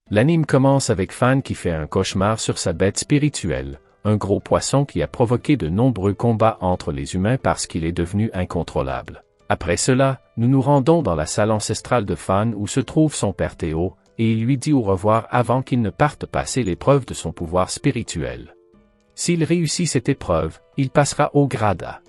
L'anime commence avec Fan qui fait un cauchemar sur sa bête spirituelle, un gros poisson qui a provoqué de nombreux combats entre les humains parce qu'il est devenu incontrôlable. Après cela, nous nous rendons dans la salle ancestrale de Fan où se trouve son père Théo, et il lui dit au revoir avant qu'il ne parte passer l'épreuve de son pouvoir spirituel. S'il réussit cette épreuve, il passera au grade A.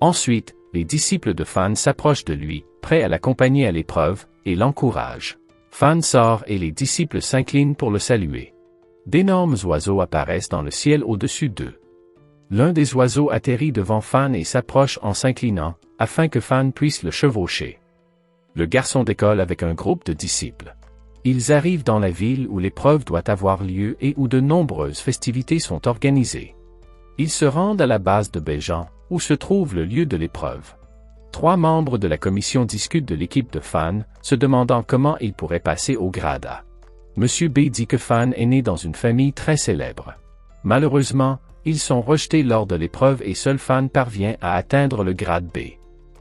Ensuite, les disciples de Fan s'approchent de lui, prêts à l'accompagner à l'épreuve, et l'encouragent. Fan sort et les disciples s'inclinent pour le saluer. D'énormes oiseaux apparaissent dans le ciel au-dessus d'eux. L'un des oiseaux atterrit devant Fan et s'approche en s'inclinant, afin que Fan puisse le chevaucher. Le garçon décolle avec un groupe de disciples. Ils arrivent dans la ville où l'épreuve doit avoir lieu et où de nombreuses festivités sont organisées. Ils se rendent à la base de Béjan, où se trouve le lieu de l'épreuve. 3 membres de la commission discutent de l'équipe de Fan, se demandant comment ils pourraient passer au grade A. Monsieur B dit que Fan est né dans une famille très célèbre. Malheureusement, ils sont rejetés lors de l'épreuve et seul Fan parvient à atteindre le grade B.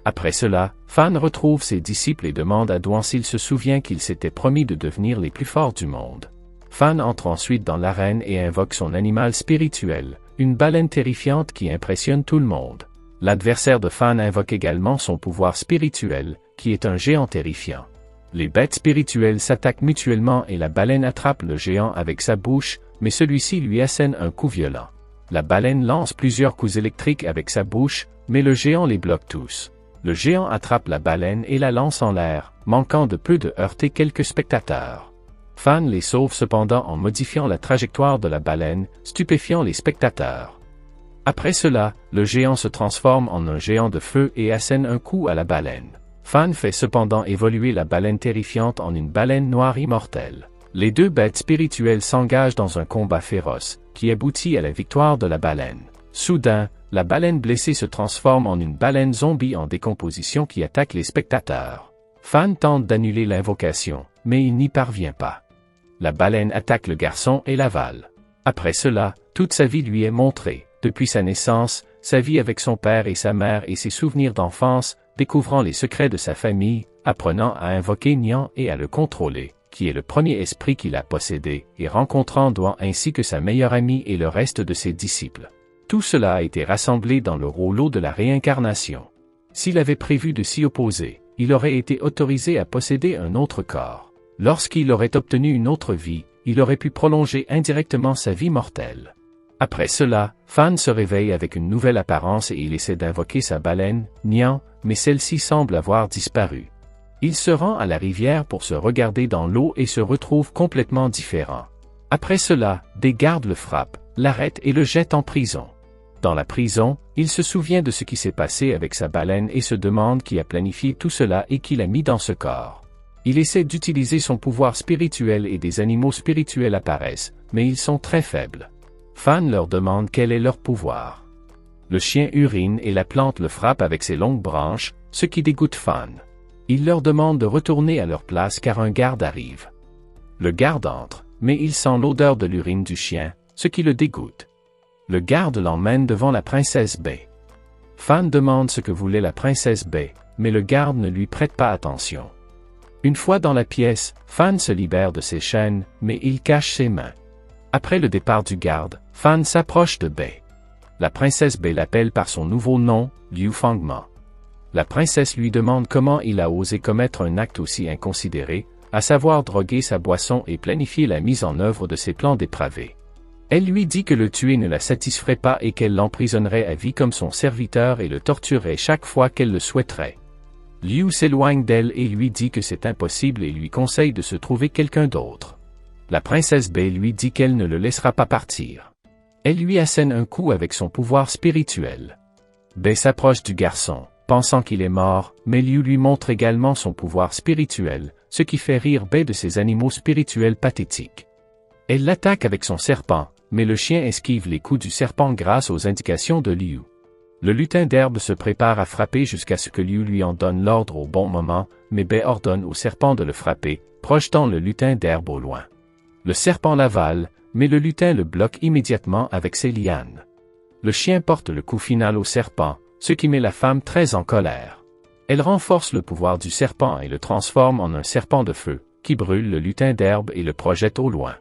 Après cela, Fan retrouve ses disciples et demande à Douan s'il se souvient qu'il s'était promis de devenir les plus forts du monde. Fan entre ensuite dans l'arène et invoque son animal spirituel, une baleine terrifiante qui impressionne tout le monde. L'adversaire de Fan invoque également son pouvoir spirituel, qui est un géant terrifiant. Les bêtes spirituelles s'attaquent mutuellement et la baleine attrape le géant avec sa bouche, mais celui-ci lui assène un coup violent. La baleine lance plusieurs coups électriques avec sa bouche, mais le géant les bloque tous. Le géant attrape la baleine et la lance en l'air, manquant de peu de heurter quelques spectateurs. Fan les sauve cependant en modifiant la trajectoire de la baleine, stupéfiant les spectateurs. Après cela, le géant se transforme en un géant de feu et assène un coup à la baleine. Fan fait cependant évoluer la baleine terrifiante en une baleine noire immortelle. Les 2 bêtes spirituelles s'engagent dans un combat féroce, qui aboutit à la victoire de la baleine. Soudain, la baleine blessée se transforme en une baleine zombie en décomposition qui attaque les spectateurs. Fan tente d'annuler l'invocation, mais il n'y parvient pas. La baleine attaque le garçon et l'avale. Après cela, toute sa vie lui est montrée, depuis sa naissance, sa vie avec son père et sa mère et ses souvenirs d'enfance, découvrant les secrets de sa famille, apprenant à invoquer Nian et à le contrôler, qui est le premier esprit qu'il a possédé, et rencontrant Douan ainsi que sa meilleure amie et le reste de ses disciples. Tout cela a été rassemblé dans le rouleau de la réincarnation. S'il avait prévu de s'y opposer, il aurait été autorisé à posséder un autre corps. Lorsqu'il aurait obtenu une autre vie, il aurait pu prolonger indirectement sa vie mortelle. Après cela, Fan se réveille avec une nouvelle apparence et il essaie d'invoquer sa baleine, Nian, mais celle-ci semble avoir disparu. Il se rend à la rivière pour se regarder dans l'eau et se retrouve complètement différent. Après cela, des gardes le frappent, l'arrêtent et le jettent en prison. Dans la prison, il se souvient de ce qui s'est passé avec sa baleine et se demande qui a planifié tout cela et qui l'a mis dans ce corps. Il essaie d'utiliser son pouvoir spirituel et des animaux spirituels apparaissent, mais ils sont très faibles. Fan leur demande quel est leur pouvoir. Le chien urine et la plante le frappent avec ses longues branches, ce qui dégoûte Fan. Il leur demande de retourner à leur place car un garde arrive. Le garde entre, mais il sent l'odeur de l'urine du chien, ce qui le dégoûte. Le garde l'emmène devant la princesse Bai. Fan demande ce que voulait la princesse Bai, mais le garde ne lui prête pas attention. Une fois dans la pièce, Fan se libère de ses chaînes, mais il cache ses mains. Après le départ du garde, Fan s'approche de Bai. La princesse Bai l'appelle par son nouveau nom, Liu Fangma. La princesse lui demande comment il a osé commettre un acte aussi inconsidéré, à savoir droguer sa boisson et planifier la mise en œuvre de ses plans dépravés. Elle lui dit que le tuer ne la satisferait pas et qu'elle l'emprisonnerait à vie comme son serviteur et le torturerait chaque fois qu'elle le souhaiterait. Liu s'éloigne d'elle et lui dit que c'est impossible et lui conseille de se trouver quelqu'un d'autre. La princesse Bai lui dit qu'elle ne le laissera pas partir. Elle lui assène un coup avec son pouvoir spirituel. Bai s'approche du garçon, pensant qu'il est mort, mais Liu lui montre également son pouvoir spirituel, ce qui fait rire Bai de ses animaux spirituels pathétiques. Elle l'attaque avec son serpent, mais le chien esquive les coups du serpent grâce aux indications de Liu. Le lutin d'herbe se prépare à frapper jusqu'à ce que Liu lui en donne l'ordre au bon moment, mais Bai ordonne au serpent de le frapper, projetant le lutin d'herbe au loin. Le serpent l'avale, mais le lutin le bloque immédiatement avec ses lianes. Le chien porte le coup final au serpent, ce qui met la femme très en colère. Elle renforce le pouvoir du serpent et le transforme en un serpent de feu, qui brûle le lutin d'herbe et le projette au loin.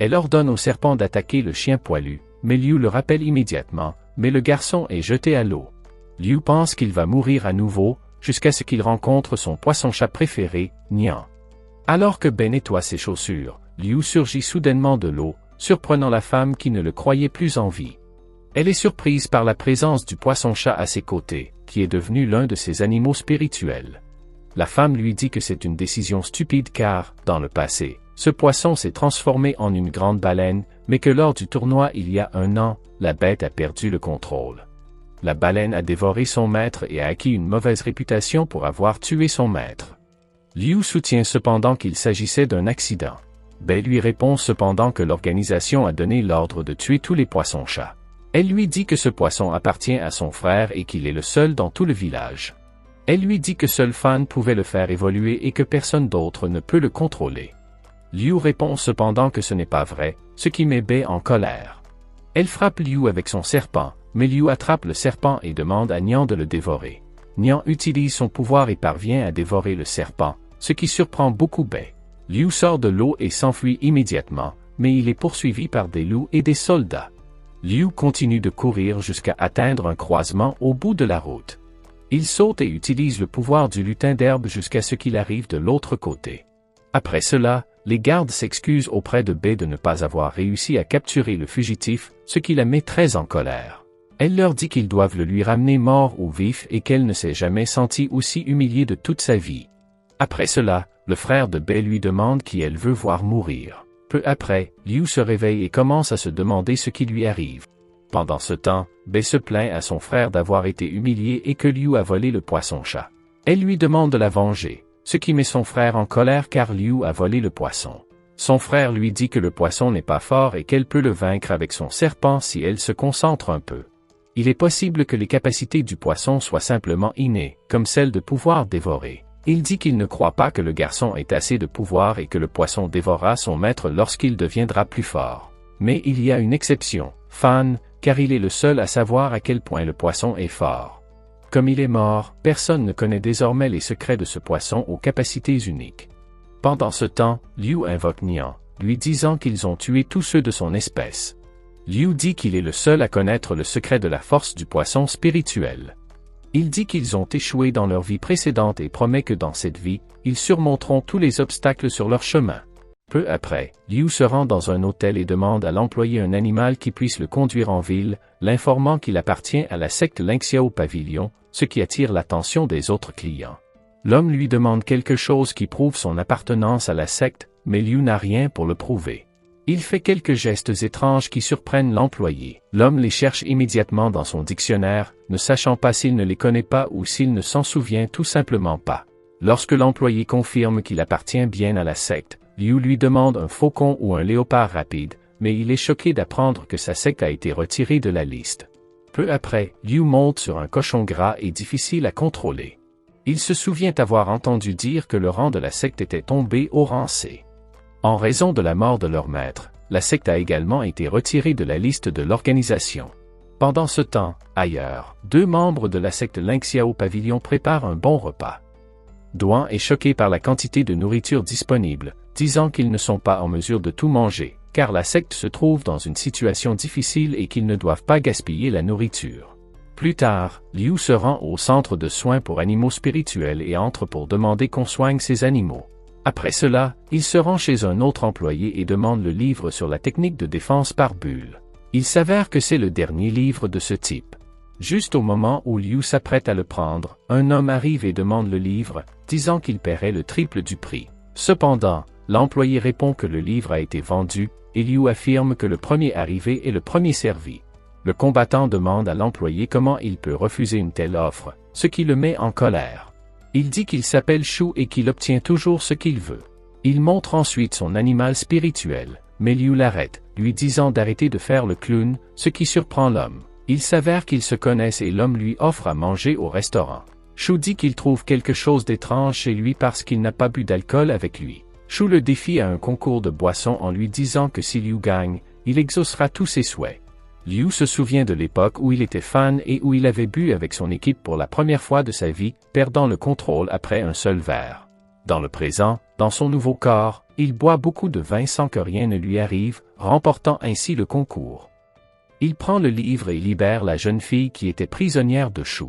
Elle ordonne au serpent d'attaquer le chien poilu, mais Liu le rappelle immédiatement, mais le garçon est jeté à l'eau. Liu pense qu'il va mourir à nouveau, jusqu'à ce qu'il rencontre son poisson-chat préféré, Nian. Alors que Bei nettoie ses chaussures, Liu surgit soudainement de l'eau, surprenant la femme qui ne le croyait plus en vie. Elle est surprise par la présence du poisson-chat à ses côtés, qui est devenu l'un de ses animaux spirituels. La femme lui dit que c'est une décision stupide car, dans le passé, ce poisson s'est transformé en une grande baleine, mais que lors du tournoi il y a 1 an, la bête a perdu le contrôle. La baleine a dévoré son maître et a acquis une mauvaise réputation pour avoir tué son maître. Liu soutient cependant qu'il s'agissait d'un accident. Bei lui répond cependant que l'organisation a donné l'ordre de tuer tous les poissons-chats. Elle lui dit que ce poisson appartient à son frère et qu'il est le seul dans tout le village. Elle lui dit que seul Fan pouvait le faire évoluer et que personne d'autre ne peut le contrôler. Liu répond cependant que ce n'est pas vrai, ce qui met Bei en colère. Elle frappe Liu avec son serpent, mais Liu attrape le serpent et demande à Nian de le dévorer. Nian utilise son pouvoir et parvient à dévorer le serpent, ce qui surprend beaucoup Bei. Liu sort de l'eau et s'enfuit immédiatement, mais il est poursuivi par des loups et des soldats. Liu continue de courir jusqu'à atteindre un croisement au bout de la route. Il saute et utilise le pouvoir du lutin d'herbe jusqu'à ce qu'il arrive de l'autre côté. Après cela, les gardes s'excusent auprès de Bei de ne pas avoir réussi à capturer le fugitif, ce qui la met très en colère. Elle leur dit qu'ils doivent le lui ramener mort ou vif et qu'elle ne s'est jamais sentie aussi humiliée de toute sa vie. Après cela, le frère de Bei lui demande qui elle veut voir mourir. Peu après, Liu se réveille et commence à se demander ce qui lui arrive. Pendant ce temps, Bei se plaint à son frère d'avoir été humilié et que Liu a volé le poisson-chat. Elle lui demande de la venger, ce qui met son frère en colère car Liu a volé le poisson. Son frère lui dit que le poisson n'est pas fort et qu'elle peut le vaincre avec son serpent si elle se concentre un peu. Il est possible que les capacités du poisson soient simplement innées, comme celle de pouvoir dévorer. Il dit qu'il ne croit pas que le garçon ait assez de pouvoir et que le poisson dévorera son maître lorsqu'il deviendra plus fort. Mais il y a une exception, Fan, car il est le seul à savoir à quel point le poisson est fort. Comme il est mort, personne ne connaît désormais les secrets de ce poisson aux capacités uniques. Pendant ce temps, Liu invoque Nian, lui disant qu'ils ont tué tous ceux de son espèce. Liu dit qu'il est le seul à connaître le secret de la force du poisson spirituel. Il dit qu'ils ont échoué dans leur vie précédente et promet que dans cette vie, ils surmonteront tous les obstacles sur leur chemin. Peu après, Liu se rend dans un hôtel et demande à l'employé un animal qui puisse le conduire en ville, l'informant qu'il appartient à la secte Lingxiao Pavilion, ce qui attire l'attention des autres clients. L'homme lui demande quelque chose qui prouve son appartenance à la secte, mais Liu n'a rien pour le prouver. Il fait quelques gestes étranges qui surprennent l'employé. L'homme les cherche immédiatement dans son dictionnaire, ne sachant pas s'il ne les connaît pas ou s'il ne s'en souvient tout simplement pas. Lorsque l'employé confirme qu'il appartient bien à la secte, Liu lui demande un faucon ou un léopard rapide, mais il est choqué d'apprendre que sa secte a été retirée de la liste. Peu après, Liu monte sur un cochon gras et difficile à contrôler. Il se souvient avoir entendu dire que le rang de la secte était tombé au rang C. En raison de la mort de leur maître, la secte a également été retirée de la liste de l'organisation. Pendant ce temps, ailleurs, 2 membres de la secte Lingxiao Pavilion préparent un bon repas. Duan est choqué par la quantité de nourriture disponible, disant qu'ils ne sont pas en mesure de tout manger, car la secte se trouve dans une situation difficile et qu'ils ne doivent pas gaspiller la nourriture. Plus tard, Liu se rend au centre de soins pour animaux spirituels et entre pour demander qu'on soigne ces animaux. Après cela, il se rend chez un autre employé et demande le livre sur la technique de défense par bulle. Il s'avère que c'est le dernier livre de ce type. Juste au moment où Liu s'apprête à le prendre, un homme arrive et demande le livre, disant qu'il paierait le triple du prix. Cependant, l'employé répond que le livre a été vendu, et Liu affirme que le premier arrivé est le premier servi. Le combattant demande à l'employé comment il peut refuser une telle offre, ce qui le met en colère. Il dit qu'il s'appelle Shu et qu'il obtient toujours ce qu'il veut. Il montre ensuite son animal spirituel, mais Liu l'arrête, lui disant d'arrêter de faire le clown, ce qui surprend l'homme. Il s'avère qu'ils se connaissent et l'homme lui offre à manger au restaurant. Shu dit qu'il trouve quelque chose d'étrange chez lui parce qu'il n'a pas bu d'alcool avec lui. Shu le défie à un concours de boissons en lui disant que si Liu gagne, il exaucera tous ses souhaits. Liu se souvient de l'époque où il était fan et où il avait bu avec son équipe pour la première fois de sa vie, perdant le contrôle après un seul verre. Dans le présent, Dans son nouveau corps, il boit beaucoup de vin sans que rien ne lui arrive, remportant ainsi le concours. Il prend le livre et libère la jeune fille qui était prisonnière de Shu.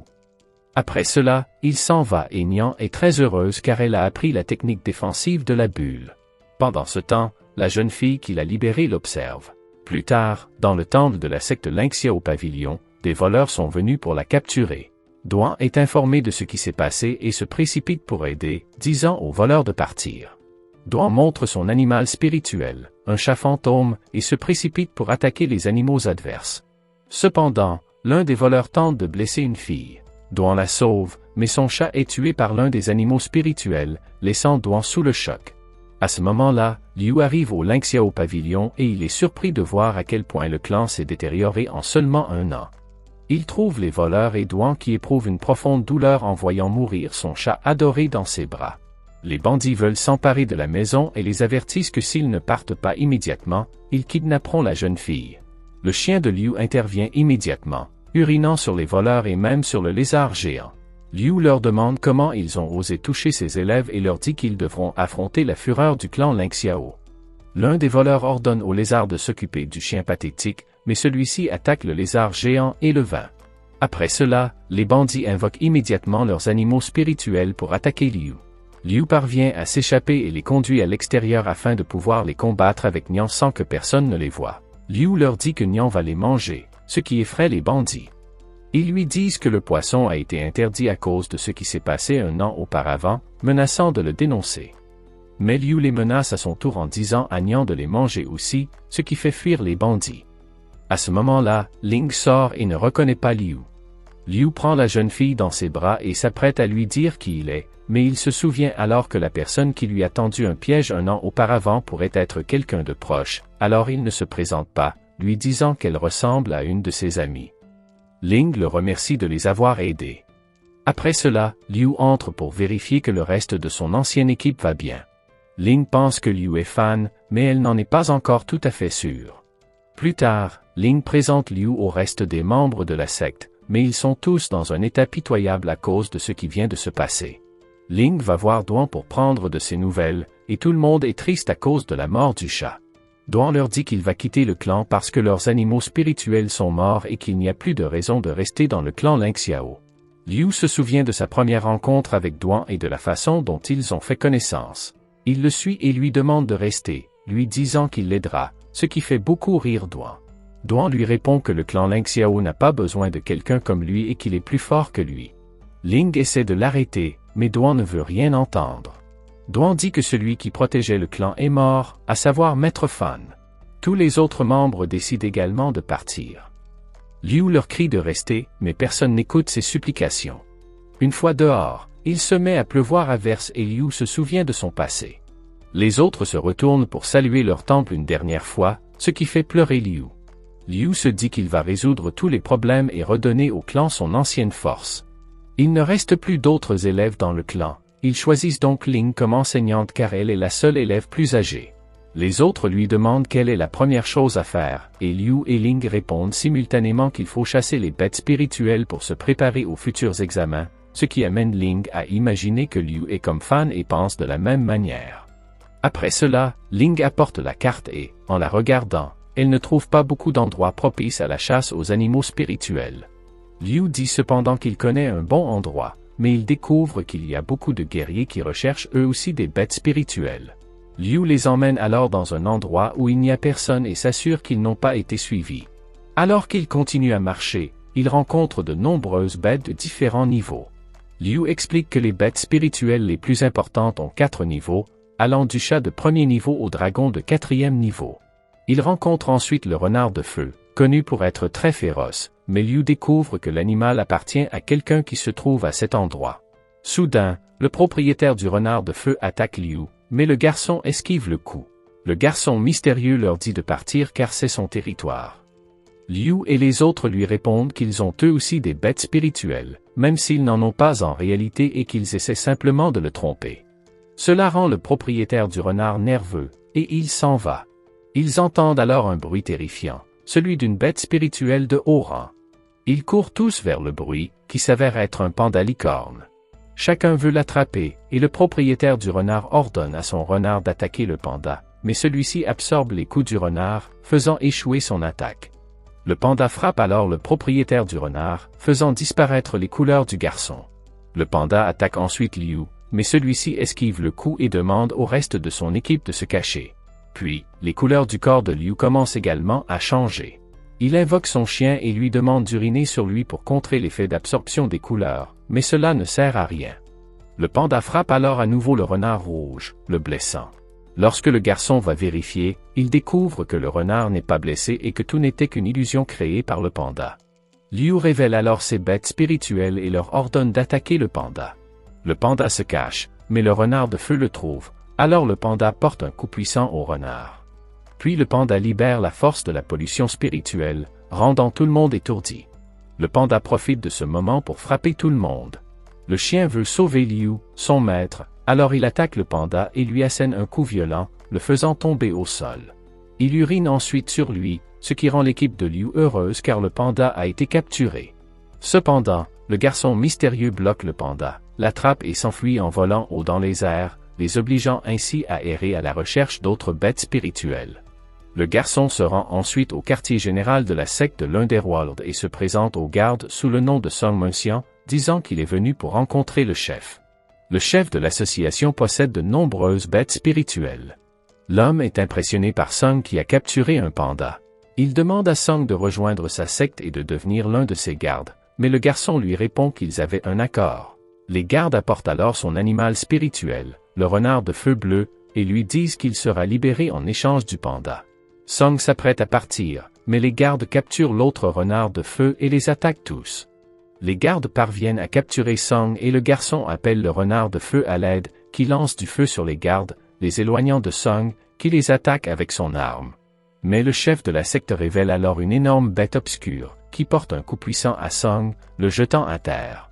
Après cela, il s'en va et Nian est très heureuse car elle a appris la technique défensive de la bulle. Pendant ce temps, la jeune fille qui l'a libérée l'observe. Plus tard, dans le temple de la secte Lynxia au pavillon, des voleurs sont venus pour la capturer. Duan est informé de ce qui s'est passé et se précipite pour aider, disant aux voleurs de partir. Duan montre son animal spirituel, un chat fantôme, et se précipite pour attaquer les animaux adverses. Cependant, l'un des voleurs tente de blesser une fille. Duan la sauve, mais son chat est tué par l'un des animaux spirituels, laissant Duan sous le choc. À ce moment-là, Liu arrive au Lynxia au pavillon et il est surpris de voir à quel point le clan s'est détérioré en seulement 1 an. Il trouve les voleurs et Duan qui éprouve une profonde douleur en voyant mourir son chat adoré dans ses bras. Les bandits veulent s'emparer de la maison et les avertissent que s'ils ne partent pas immédiatement, ils kidnapperont la jeune fille. Le chien de Liu intervient immédiatement, urinant sur les voleurs et même sur le lézard géant. Liu leur demande comment ils ont osé toucher ses élèves et leur dit qu'ils devront affronter la fureur du clan Lynxiao. L'un des voleurs ordonne au lézard de s'occuper du chien pathétique, mais celui-ci attaque le lézard géant et le vainc. Après cela, les bandits invoquent immédiatement leurs animaux spirituels pour attaquer Liu. Liu parvient à s'échapper et les conduit à l'extérieur afin de pouvoir les combattre avec Nian sans que personne ne les voie. Liu leur dit que Nian va les manger, ce qui effraie les bandits. Ils lui disent que le poisson a été interdit à cause de ce qui s'est passé 1 an auparavant, menaçant de le dénoncer. Mais Liu les menace à son tour en disant à Nian de les manger aussi, ce qui fait fuir les bandits. À ce moment-là, Ling sort et ne reconnaît pas Liu. Liu prend la jeune fille dans ses bras et s'apprête à lui dire qui il est, mais il se souvient alors que la personne qui lui a tendu un piège 1 an auparavant pourrait être quelqu'un de proche, alors il ne se présente pas, lui disant qu'elle ressemble à une de ses amies. Ling le remercie de les avoir aidés. Après cela, Liu entre pour vérifier que le reste de son ancienne équipe va bien. Ling pense que Liu est fan, mais elle n'en est pas encore tout à fait sûre. Plus tard, Ling présente Liu au reste des membres de la secte, mais ils sont tous dans un état pitoyable à cause de ce qui vient de se passer. Ling va voir Duan pour prendre de ses nouvelles, et tout le monde est triste à cause de la mort du chat. Duan leur dit qu'il va quitter le clan parce que leurs animaux spirituels sont morts et qu'il n'y a plus de raison de rester dans le clan Lynxiao. Liu se souvient de sa première rencontre avec Duan et de la façon dont ils ont fait connaissance. Il le suit et lui demande de rester, lui disant qu'il l'aidera, ce qui fait beaucoup rire Duan. Duan lui répond que le clan Lynxiao n'a pas besoin de quelqu'un comme lui et qu'il est plus fort que lui. Ling essaie de l'arrêter, mais Duan ne veut rien entendre. Duan dit que celui qui protégeait le clan est mort, à savoir Maître Fan. Tous les autres membres décident également de partir. Liu leur crie de rester, mais personne n'écoute ses supplications. Une fois dehors, il se met à pleuvoir à verse et Liu se souvient de son passé. Les autres se retournent pour saluer leur temple une dernière fois, ce qui fait pleurer Liu. Liu se dit qu'il va résoudre tous les problèmes et redonner au clan son ancienne force. Il ne reste plus d'autres élèves dans le clan. Ils choisissent donc Ling comme enseignante car elle est la seule élève plus âgée. Les autres lui demandent quelle est la première chose à faire, et Liu et Ling répondent simultanément qu'il faut chasser les bêtes spirituelles pour se préparer aux futurs examens, ce qui amène Ling à imaginer que Liu est comme Fan et pense de la même manière. Après cela, Ling apporte la carte et, en la regardant, elle ne trouve pas beaucoup d'endroits propices à la chasse aux animaux spirituels. Liu dit cependant qu'il connaît un bon endroit, mais il découvre qu'il y a beaucoup de guerriers qui recherchent eux aussi des bêtes spirituelles. Liu les emmène alors dans un endroit où il n'y a personne et s'assure qu'ils n'ont pas été suivis. Alors qu'il continue à marcher, il rencontre de nombreuses bêtes de différents niveaux. Liu explique que les bêtes spirituelles les plus importantes ont 4 niveaux, allant du chat de 1er niveau au dragon de 4e niveau. Il rencontre ensuite le renard de feu, connu pour être très féroce, mais Liu découvre que l'animal appartient à quelqu'un qui se trouve à cet endroit. Soudain, le propriétaire du renard de feu attaque Liu, mais le garçon esquive le coup. Le garçon mystérieux leur dit de partir car c'est son territoire. Liu et les autres lui répondent qu'ils ont eux aussi des bêtes spirituelles, même s'ils n'en ont pas en réalité et qu'ils essaient simplement de le tromper. Cela rend le propriétaire du renard nerveux, et il s'en va. Ils entendent alors un bruit terrifiant, celui d'une bête spirituelle de haut rang. Ils courent tous vers le bruit, qui s'avère être un panda licorne. Chacun veut l'attraper, et le propriétaire du renard ordonne à son renard d'attaquer le panda, mais celui-ci absorbe les coups du renard, faisant échouer son attaque. Le panda frappe alors le propriétaire du renard, faisant disparaître les couleurs du garçon. Le panda attaque ensuite Liu, mais celui-ci esquive le coup et demande au reste de son équipe de se cacher. Puis, les couleurs du corps de Liu commencent également à changer. Il invoque son chien et lui demande d'uriner sur lui pour contrer l'effet d'absorption des couleurs, mais cela ne sert à rien. Le panda frappe alors à nouveau le renard rouge, le blessant. Lorsque le garçon va vérifier, il découvre que le renard n'est pas blessé et que tout n'était qu'une illusion créée par le panda. Liu révèle alors ses bêtes spirituelles et leur ordonne d'attaquer le panda. Le panda se cache, mais le renard de feu le trouve, alors le panda porte un coup puissant au renard. Puis le panda libère la force de la pollution spirituelle, rendant tout le monde étourdi. Le panda profite de ce moment pour frapper tout le monde. Le chien veut sauver Liu, son maître, alors il attaque le panda et lui assène un coup violent, le faisant tomber au sol. Il urine ensuite sur lui, ce qui rend l'équipe de Liu heureuse car le panda a été capturé. Cependant, le garçon mystérieux bloque le panda, l'attrape et s'enfuit en volant haut dans les airs, les obligeant ainsi à errer à la recherche d'autres bêtes spirituelles. Le garçon se rend ensuite au quartier général de la secte de l'Underworld et se présente aux gardes sous le nom de Song Menxian, disant qu'il est venu pour rencontrer le chef. Le chef de l'association possède de nombreuses bêtes spirituelles. L'homme est impressionné par Song qui a capturé un panda. Il demande à Song de rejoindre sa secte et de devenir l'un de ses gardes, mais le garçon lui répond qu'ils avaient un accord. Les gardes apportent alors son animal spirituel, le renard de feu bleu, et lui disent qu'il sera libéré en échange du panda. Song s'apprête à partir, mais les gardes capturent l'autre renard de feu et les attaquent tous. Les gardes parviennent à capturer Song et le garçon appelle le renard de feu à l'aide, qui lance du feu sur les gardes, les éloignant de Song, qui les attaque avec son arme. Mais le chef de la secte révèle alors une énorme bête obscure, qui porte un coup puissant à Song, le jetant à terre.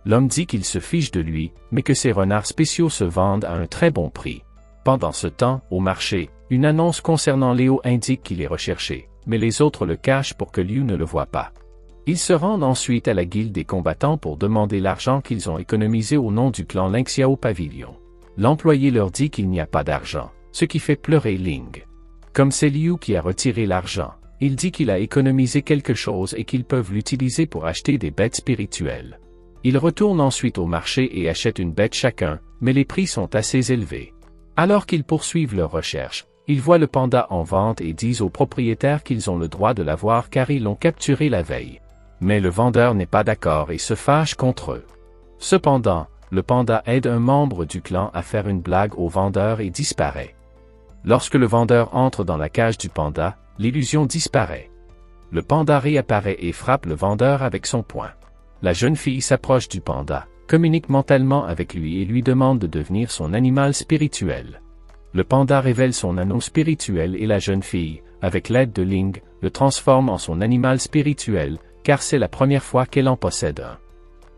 L'homme dit qu'il se fiche de lui, mais que ses renards spéciaux se vendent à un très bon prix. Pendant ce temps, au marché, une annonce concernant Léo indique qu'il est recherché, mais les autres le cachent pour que Liu ne le voie pas. Ils se rendent ensuite à la guilde des combattants pour demander l'argent qu'ils ont économisé au nom du clan Lingxiao Pavilion. L'employé leur dit qu'il n'y a pas d'argent, ce qui fait pleurer Ling. Comme c'est Liu qui a retiré l'argent, il dit qu'il a économisé quelque chose et qu'ils peuvent l'utiliser pour acheter des bêtes spirituelles. Ils retournent ensuite au marché et achètent une bête chacun, mais les prix sont assez élevés. Alors qu'ils poursuivent leur recherche, ils voient le panda en vente et disent au propriétaire qu'ils ont le droit de l'avoir car ils l'ont capturé la veille. Mais le vendeur n'est pas d'accord et se fâche contre eux. Cependant, le panda aide un membre du clan à faire une blague au vendeur et disparaît. Lorsque le vendeur entre dans la cage du panda, l'illusion disparaît. Le panda réapparaît et frappe le vendeur avec son poing. La jeune fille s'approche du panda, communique mentalement avec lui et lui demande de devenir son animal spirituel. Le panda révèle son anneau spirituel et la jeune fille, avec l'aide de Ling, le transforme en son animal spirituel, car c'est la première fois qu'elle en possède un.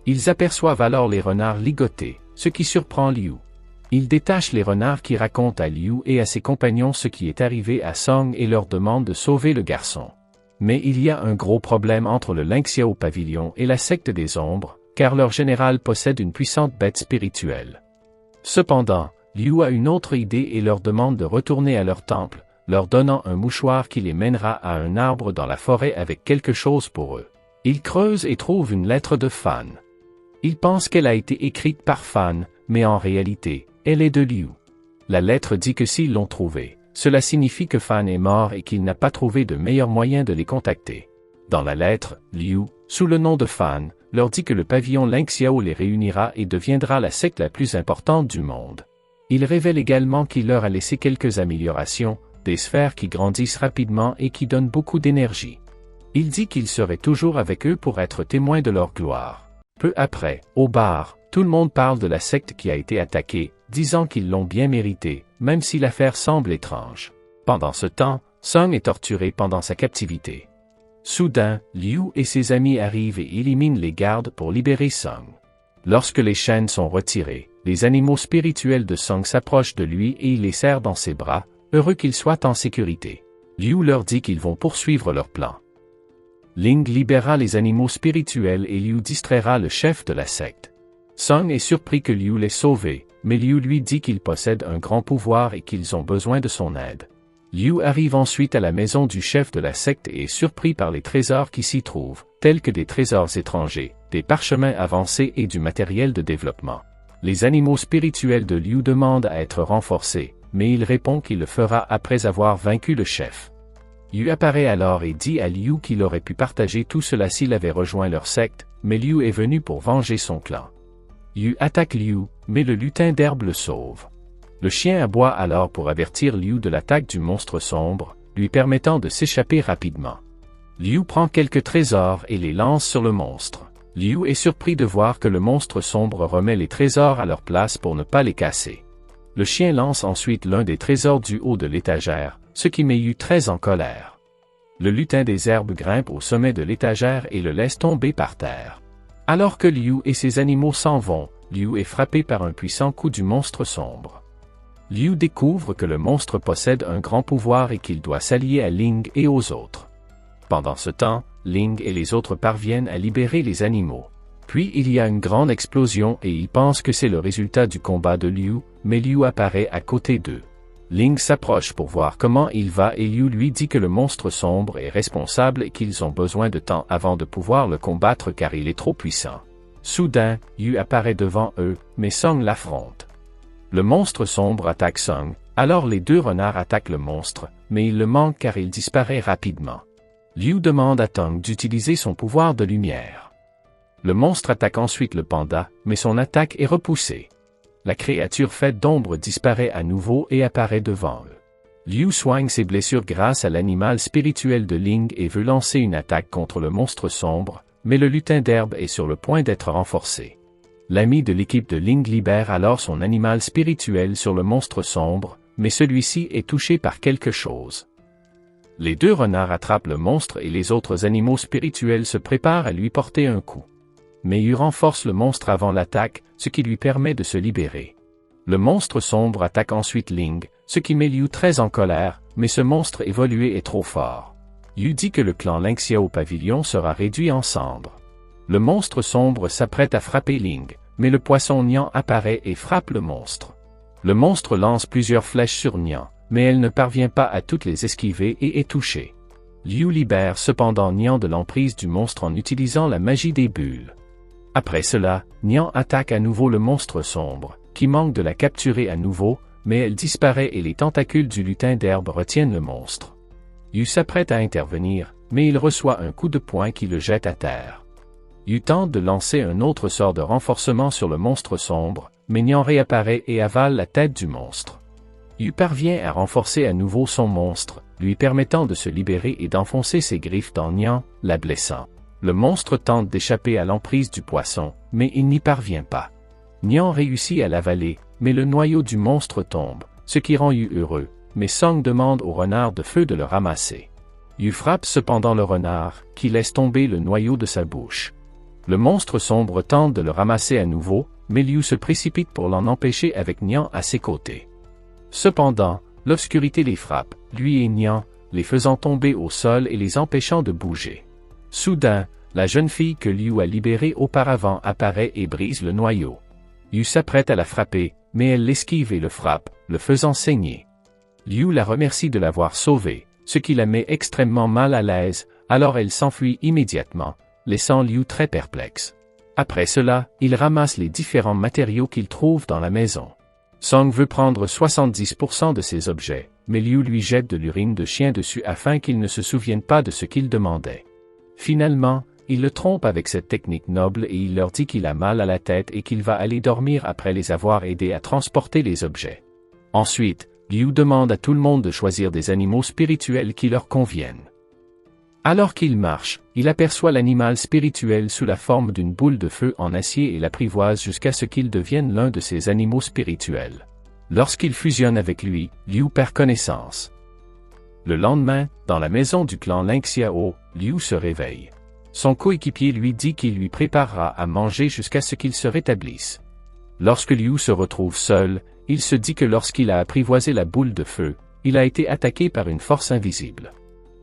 Ils aperçoivent alors les renards ligotés, ce qui surprend Liu. Ils détachent les renards qui racontent à Liu et à ses compagnons ce qui est arrivé à Song et leur demandent de sauver le garçon. Mais il y a un gros problème entre le Lingxiao Pavilion et la secte des ombres, car leur général possède une puissante bête spirituelle. Cependant, Liu a une autre idée et leur demande de retourner à leur temple, leur donnant un mouchoir qui les mènera à un arbre dans la forêt avec quelque chose pour eux. Ils creusent et trouvent une lettre de Fan. Ils pensent qu'elle a été écrite par Fan, mais en réalité, elle est de Liu. La lettre dit que s'ils l'ont trouvée, cela signifie que Fan est mort et qu'il n'a pas trouvé de meilleur moyen de les contacter. Dans la lettre, Liu, sous le nom de Fan, leur dit que le pavillon Lingxiao les réunira et deviendra la secte la plus importante du monde. Il révèle également qu'il leur a laissé quelques améliorations, des sphères qui grandissent rapidement et qui donnent beaucoup d'énergie. Il dit qu'il serait toujours avec eux pour être témoin de leur gloire. Peu après, au bar, tout le monde parle de la secte qui a été attaquée, disant qu'ils l'ont bien mérité, même si l'affaire semble étrange. Pendant ce temps, Song est torturé pendant sa captivité. Soudain, Liu et ses amis arrivent et éliminent les gardes pour libérer Song. Lorsque les chaînes sont retirées, les animaux spirituels de Song s'approchent de lui et il les serre dans ses bras, heureux qu'ils soient en sécurité. Liu leur dit qu'ils vont poursuivre leur plan. Ling libérera les animaux spirituels et Liu distraira le chef de la secte. Song est surpris que Liu l'ait sauvé, mais Liu lui dit qu'il possède un grand pouvoir et qu'ils ont besoin de son aide. Liu arrive ensuite à la maison du chef de la secte et est surpris par les trésors qui s'y trouvent, tels que des trésors étrangers, des parchemins avancés et du matériel de développement. Les animaux spirituels de Liu demandent à être renforcés, mais il répond qu'il le fera après avoir vaincu le chef. Yu apparaît alors et dit à Liu qu'il aurait pu partager tout cela s'il avait rejoint leur secte, mais Liu est venu pour venger son clan. Yu attaque Liu, mais le lutin d'herbe le sauve. Le chien aboie alors pour avertir Liu de l'attaque du monstre sombre, lui permettant de s'échapper rapidement. Liu prend quelques trésors et les lance sur le monstre. Liu est surpris de voir que le monstre sombre remet les trésors à leur place pour ne pas les casser. Le chien lance ensuite l'un des trésors du haut de l'étagère, ce qui met Yu très en colère. Le lutin des herbes grimpe au sommet de l'étagère et le laisse tomber par terre. Alors que Liu et ses animaux s'en vont, Liu est frappé par un puissant coup du monstre sombre. Liu découvre que le monstre possède un grand pouvoir et qu'il doit s'allier à Ling et aux autres. Pendant ce temps, Ling et les autres parviennent à libérer les animaux. Puis il y a une grande explosion et ils pensent que c'est le résultat du combat de Liu, mais Liu apparaît à côté d'eux. Ling s'approche pour voir comment il va et Liu lui dit que le monstre sombre est responsable et qu'ils ont besoin de temps avant de pouvoir le combattre car il est trop puissant. Soudain, Yu apparaît devant eux, mais Song l'affronte. Le monstre sombre attaque Song, alors les deux renards attaquent le monstre, mais il le manque car il disparaît rapidement. Liu demande à Tong d'utiliser son pouvoir de lumière. Le monstre attaque ensuite le panda, mais son attaque est repoussée. La créature faite d'ombre disparaît à nouveau et apparaît devant eux. Liu soigne ses blessures grâce à l'animal spirituel de Ling et veut lancer une attaque contre le monstre sombre, mais le lutin d'herbe est sur le point d'être renforcé. L'ami de l'équipe de Ling libère alors son animal spirituel sur le monstre sombre, mais celui-ci est touché par quelque chose. Les deux renards attrapent le monstre et les autres animaux spirituels se préparent à lui porter un coup. Mais Yu renforce le monstre avant l'attaque, ce qui lui permet de se libérer. Le monstre sombre attaque ensuite Ling, ce qui met Liu très en colère, mais ce monstre évolué est trop fort. Yu dit que le clan Lynxia au pavillon sera réduit en cendres. Le monstre sombre s'apprête à frapper Ling, mais le poisson Nian apparaît et frappe le monstre. Le monstre lance plusieurs flèches sur Nian, mais elle ne parvient pas à toutes les esquiver et est touchée. Liu libère cependant Nian de l'emprise du monstre en utilisant la magie des bulles. Après cela, Nian attaque à nouveau le monstre sombre, qui manque de la capturer à nouveau, mais elle disparaît et les tentacules du lutin d'herbe retiennent le monstre. Yu s'apprête à intervenir, mais il reçoit un coup de poing qui le jette à terre. Yu tente de lancer un autre sort de renforcement sur le monstre sombre, mais Nian réapparaît et avale la tête du monstre. Yu parvient à renforcer à nouveau son monstre, lui permettant de se libérer et d'enfoncer ses griffes dans Nian, la blessant. Le monstre tente d'échapper à l'emprise du poisson, mais il n'y parvient pas. Nian réussit à l'avaler, mais le noyau du monstre tombe, ce qui rend Yu heureux, mais Song demande au renard de feu de le ramasser. Yu frappe cependant le renard, qui laisse tomber le noyau de sa bouche. Le monstre sombre tente de le ramasser à nouveau, mais Liu se précipite pour l'en empêcher avec Nian à ses côtés. Cependant, l'obscurité les frappe, lui et Nian, les faisant tomber au sol et les empêchant de bouger. Soudain, la jeune fille que Liu a libérée auparavant apparaît et brise le noyau. Liu s'apprête à la frapper, mais elle l'esquive et le frappe, le faisant saigner. Liu la remercie de l'avoir sauvée, ce qui la met extrêmement mal à l'aise, alors elle s'enfuit immédiatement, laissant Liu très perplexe. Après cela, il ramasse les différents matériaux qu'il trouve dans la maison. Song veut prendre 70% de ses objets, mais Liu lui jette de l'urine de chien dessus afin qu'il ne se souvienne pas de ce qu'il demandait. Finalement, il le trompe avec cette technique noble et il leur dit qu'il a mal à la tête et qu'il va aller dormir après les avoir aidés à transporter les objets. Ensuite, Liu demande à tout le monde de choisir des animaux spirituels qui leur conviennent. Alors qu'il marche, il aperçoit l'animal spirituel sous la forme d'une boule de feu en acier et l'apprivoise jusqu'à ce qu'il devienne l'un de ses animaux spirituels. Lorsqu'il fusionne avec lui, Liu perd connaissance. Le lendemain, dans la maison du clan Lynxiao, Liu se réveille. Son coéquipier lui dit qu'il lui préparera à manger jusqu'à ce qu'il se rétablisse. Lorsque Liu se retrouve seul, il se dit que lorsqu'il a apprivoisé la boule de feu, il a été attaqué par une force invisible.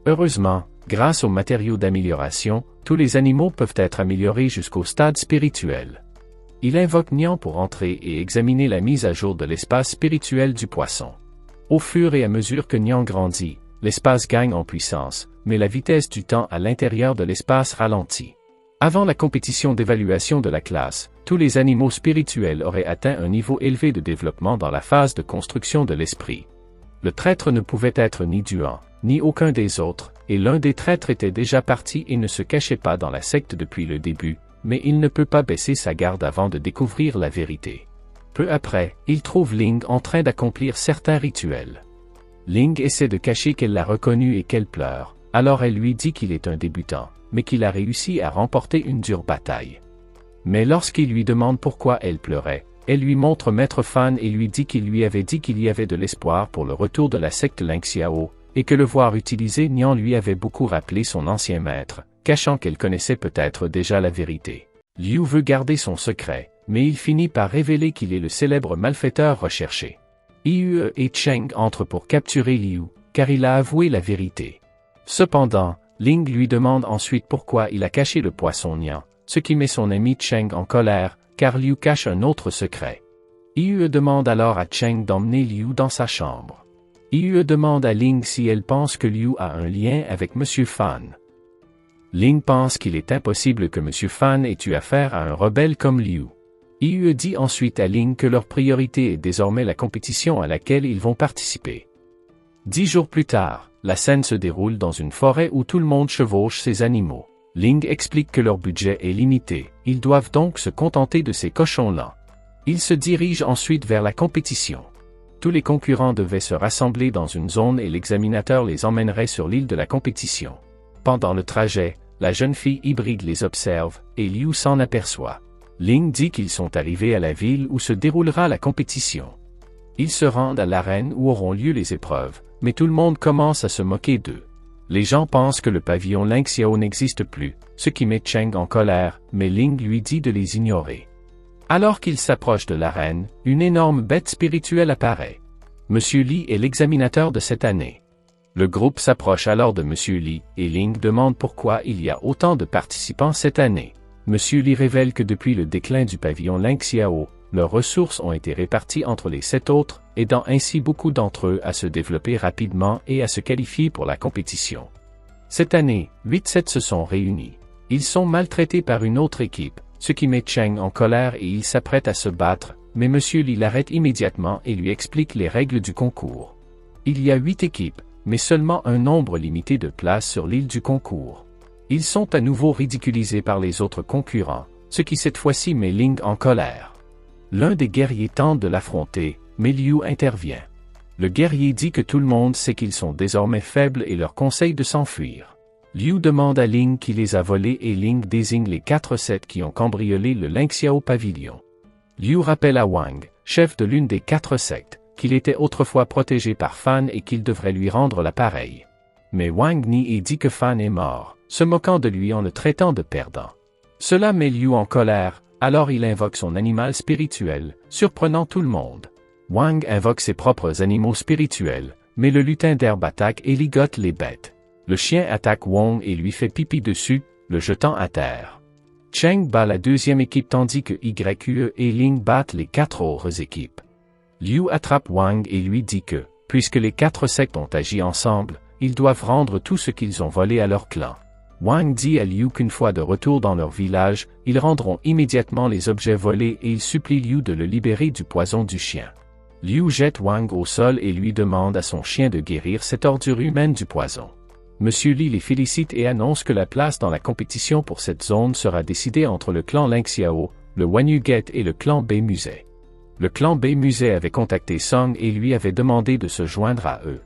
Heureusement, grâce aux matériaux d'amélioration, tous les animaux peuvent être améliorés jusqu'au stade spirituel. Il invoque Nian pour entrer et examiner la mise à jour de l'espace spirituel du poisson. Au fur et à mesure que Nian grandit, l'espace gagne en puissance, mais la vitesse du temps à l'intérieur de l'espace ralentit. Avant la compétition d'évaluation de la classe, tous les animaux spirituels auraient atteint un niveau élevé de développement dans la phase de construction de l'esprit. Le traître ne pouvait être ni Duan, ni aucun des autres, et l'un des traîtres était déjà parti et ne se cachait pas dans la secte depuis le début, mais il ne peut pas baisser sa garde avant de découvrir la vérité. Peu après, il trouve Ling en train d'accomplir certains rituels. Ling essaie de cacher qu'elle l'a reconnu et qu'elle pleure, alors elle lui dit qu'il est un débutant, mais qu'il a réussi à remporter une dure bataille. Mais lorsqu'il lui demande pourquoi elle pleurait, elle lui montre Maître Fan et lui dit qu'il lui avait dit qu'il y avait de l'espoir pour le retour de la secte Lingxiao, et que le voir utiliser Nian lui avait beaucoup rappelé son ancien maître, cachant qu'elle connaissait peut-être déjà la vérité. Liu veut garder son secret, mais il finit par révéler qu'il est le célèbre malfaiteur recherché. Yue et Cheng entrent pour capturer Liu, car il a avoué la vérité. Cependant, Ling lui demande ensuite pourquoi il a caché le poisson Nian, ce qui met son ami Cheng en colère, car Liu cache un autre secret. Yue demande alors à Cheng d'emmener Liu dans sa chambre. Yue demande à Ling si elle pense que Liu a un lien avec Monsieur Fan. Ling pense qu'il est impossible que Monsieur Fan ait eu affaire à un rebelle comme Liu. Yue dit ensuite à Ling que leur priorité est désormais la compétition à laquelle ils vont participer. 10 jours plus tard, la scène se déroule dans une forêt où tout le monde chevauche ses animaux. Ling explique que leur budget est limité, ils doivent donc se contenter de ces cochons-là. Ils se dirigent ensuite vers la compétition. Tous les concurrents devaient se rassembler dans une zone et l'examinateur les emmènerait sur l'île de la compétition. Pendant le trajet, la jeune fille hybride les observe, et Liu s'en aperçoit. Ling dit qu'ils sont arrivés à la ville où se déroulera la compétition. Ils se rendent à l'arène où auront lieu les épreuves, mais tout le monde commence à se moquer d'eux. Les gens pensent que le pavillon Lingxiao n'existe plus, ce qui met Cheng en colère, mais Ling lui dit de les ignorer. Alors qu'il s'approche de l'arène, une énorme bête spirituelle apparaît. Monsieur Li est l'examinateur de cette année. Le groupe s'approche alors de Monsieur Li, et Ling demande pourquoi il y a autant de participants cette année. Monsieur Li révèle que depuis le déclin du pavillon Lingxiao, leurs ressources ont été réparties entre les 7 autres, aidant ainsi beaucoup d'entre eux à se développer rapidement et à se qualifier pour la compétition. Cette année, 8-7 se sont réunis. Ils sont maltraités par une autre équipe, ce qui met Cheng en colère et il s'apprête à se battre, mais Monsieur Li l'arrête immédiatement et lui explique les règles du concours. Il y a 8 équipes, mais seulement un nombre limité de places sur l'île du concours. Ils sont à nouveau ridiculisés par les autres concurrents, ce qui cette fois-ci met Ling en colère. L'un des guerriers tente de l'affronter, mais Liu intervient. Le guerrier dit que tout le monde sait qu'ils sont désormais faibles et leur conseille de s'enfuir. Liu demande à Ling qui les a volés et Ling désigne les 4 sectes qui ont cambriolé le Lingxiao pavillon. Liu rappelle à Wang, chef de l'une des 4 sectes, qu'il était autrefois protégé par Fan et qu'il devrait lui rendre l'appareil. Mais Wang nie et dit que Fan est mort, se moquant de lui en le traitant de perdant. Cela met Liu en colère, alors il invoque son animal spirituel, surprenant tout le monde. Wang invoque ses propres animaux spirituels, mais le lutin d'herbe attaque et ligote les bêtes. Le chien attaque Wong et lui fait pipi dessus, le jetant à terre. Cheng bat la deuxième équipe tandis que Yue et Ling battent les 4 autres équipes. Liu attrape Wang et lui dit que, puisque les 4 sectes ont agi ensemble, ils doivent rendre tout ce qu'ils ont volé à leur clan. Wang dit à Liu qu'une fois de retour dans leur village, ils rendront immédiatement les objets volés et il supplie Liu de le libérer du poison du chien. Liu jette Wang au sol et lui demande à son chien de guérir cette ordure humaine du poison. Monsieur Li les félicite et annonce que la place dans la compétition pour cette zone sera décidée entre le clan Lingxiao, le Wanyu-Get et le clan Bei-Musai. Le clan Bei-Musai avait contacté Song et lui avait demandé de se joindre à eux.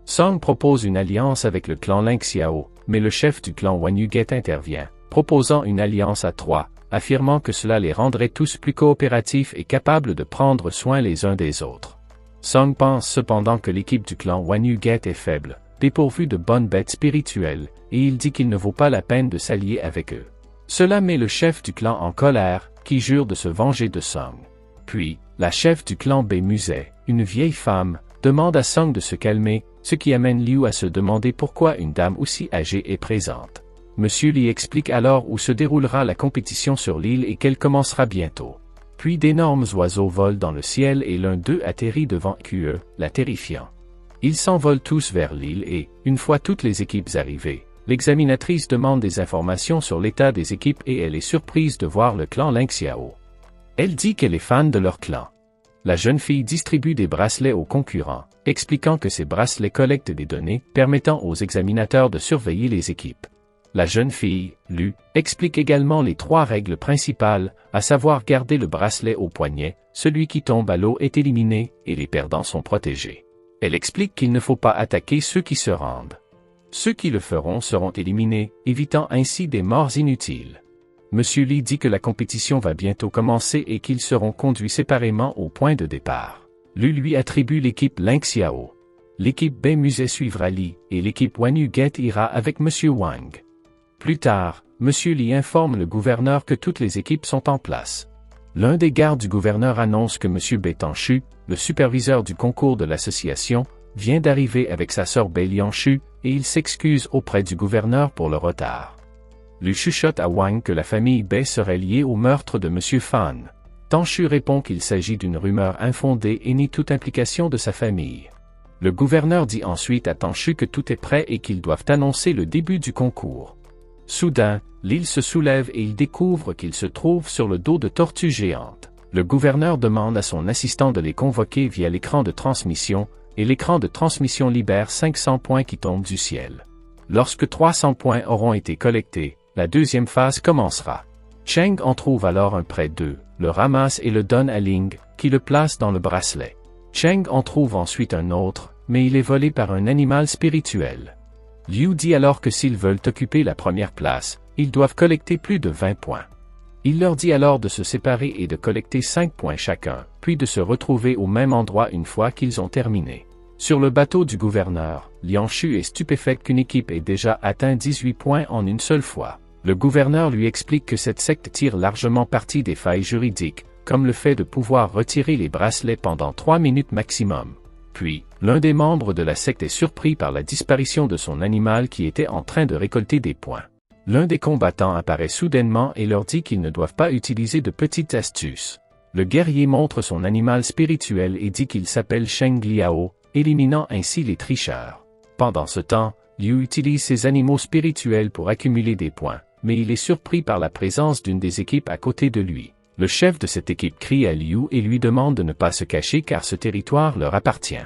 Song propose une alliance avec le clan Lingxiao, mais le chef du clan Wanyu-Get intervient, proposant une alliance à 3, affirmant que cela les rendrait tous plus coopératifs et capables de prendre soin les uns des autres. Song pense cependant que l'équipe du clan Wanyu-Get est faible, dépourvue de bonnes bêtes spirituelles, et il dit qu'il ne vaut pas la peine de s'allier avec eux. Cela met le chef du clan en colère, qui jure de se venger de Song. Puis, la chef du clan Bei-Musai, une vieille femme, demande à Song de se calmer, ce qui amène Liu à se demander pourquoi une dame aussi âgée est présente. Monsieur Li explique alors où se déroulera la compétition sur l'île et qu'elle commencera bientôt. Puis d'énormes oiseaux volent dans le ciel et l'un d'eux atterrit devant QE, la terrifiant. Ils s'envolent tous vers l'île et, une fois toutes les équipes arrivées, l'examinatrice demande des informations sur l'état des équipes et elle est surprise de voir le clan Lynxiao. Elle dit qu'elle est fan de leur clan. La jeune fille distribue des bracelets aux concurrents, expliquant que ces bracelets collectent des données permettant aux examinateurs de surveiller les équipes. La jeune fille, Lu, explique également les 3 règles principales, à savoir garder le bracelet au poignet, celui qui tombe à l'eau est éliminé, et les perdants sont protégés. Elle explique qu'il ne faut pas attaquer ceux qui se rendent. Ceux qui le feront seront éliminés, évitant ainsi des morts inutiles. Monsieur Lee dit que la compétition va bientôt commencer et qu'ils seront conduits séparément au point de départ. Lu lui attribue l'équipe Lynxiao. L'équipe Bay Musée suivra Lee, et l'équipe Wanyu Get ira avec Monsieur Wang. Plus tard, Monsieur Lee informe le gouverneur que toutes les équipes sont en place. L'un des gardes du gouverneur annonce que Monsieur Bai Tanshu, le superviseur du concours de l'association, vient d'arriver avec sa sœur Bai Lianshu, et il s'excuse auprès du gouverneur pour le retard. Lu chuchote à Wang que la famille Bai serait liée au meurtre de Monsieur Fan. Tanshu répond qu'il s'agit d'une rumeur infondée et nie toute implication de sa famille. Le gouverneur dit ensuite à Tanshu que tout est prêt et qu'ils doivent annoncer le début du concours. Soudain, l'île se soulève et il découvre qu'il se trouve sur le dos de tortues géantes. Le gouverneur demande à son assistant de les convoquer via l'écran de transmission, et l'écran de transmission libère 500 points qui tombent du ciel. Lorsque 300 points auront été collectés, la deuxième phase commencera. Cheng en trouve alors un près d'eux, le ramasse et le donne à Ling, qui le place dans le bracelet. Cheng en trouve ensuite un autre, mais il est volé par un animal spirituel. Liu dit alors que s'ils veulent occuper la première place, ils doivent collecter plus de 20 points. Il leur dit alors de se séparer et de collecter 5 points chacun, puis de se retrouver au même endroit une fois qu'ils ont terminé. Sur le bateau du gouverneur, Lianshu est stupéfait qu'une équipe ait déjà atteint 18 points en une seule fois. Le gouverneur lui explique que cette secte tire largement parti des failles juridiques, comme le fait de pouvoir retirer les bracelets pendant 3 minutes maximum. Puis, l'un des membres de la secte est surpris par la disparition de son animal qui était en train de récolter des points. L'un des combattants apparaît soudainement et leur dit qu'ils ne doivent pas utiliser de petites astuces. Le guerrier montre son animal spirituel et dit qu'il s'appelle Sheng Liao, éliminant ainsi les tricheurs. Pendant ce temps, Liu utilise ses animaux spirituels pour accumuler des points, mais il est surpris par la présence d'une des équipes à côté de lui. Le chef de cette équipe crie à Liu et lui demande de ne pas se cacher car ce territoire leur appartient.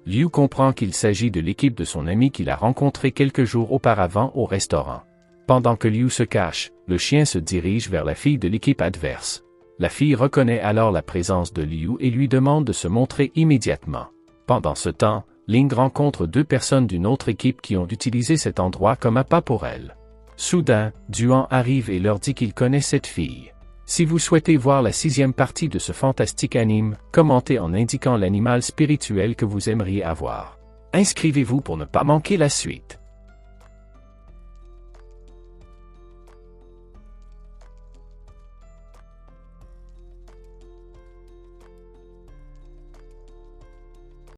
Liu comprend qu'il s'agit de l'équipe de son ami qu'il a rencontré quelques jours auparavant au restaurant. Pendant que Liu se cache, le chien se dirige vers la fille de l'équipe adverse. La fille reconnaît alors la présence de Liu et lui demande de se montrer immédiatement. Pendant ce temps, Ling rencontre 2 personnes d'une autre équipe qui ont utilisé cet endroit comme appât pour elle. Soudain, Duan arrive et leur dit qu'il connaît cette fille. Si vous souhaitez voir la 6e partie de ce fantastique anime, commentez en indiquant l'animal spirituel que vous aimeriez avoir. Inscrivez-vous pour ne pas manquer la suite.